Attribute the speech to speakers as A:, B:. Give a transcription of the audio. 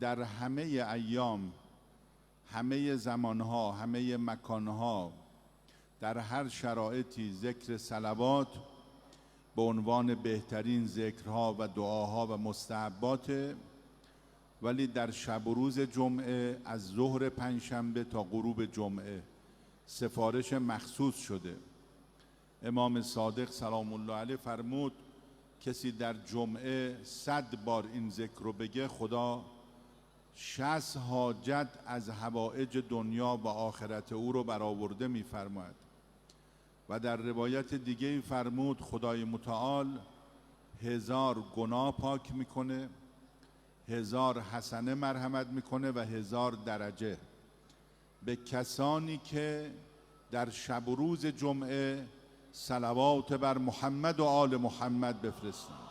A: در همه ایام، همه زمانها، همه مکانها، در هر شرایطی ذکر صلوات به عنوان بهترین ذکرها و دعاها و مستحبات، ولی در شب و روز جمعه از ظهر پنجشنبه تا غروب جمعه سفارش مخصوص شده. امام صادق سلام الله علیه فرمود کسی در جمعه 100 بار این ذکر رو بگه، خدا 60 حاجت از حوائج دنیا و آخرت او رو برآورده می‌فرماید. و در روایت دیگه فرمود خدای متعال 1000 گناه پاک میکنه، 1000 حسنه مرحمت میکنه و 1000 درجه به کسانی که در شب و روز جمعه صلوات بر محمد و آل محمد بفرستند.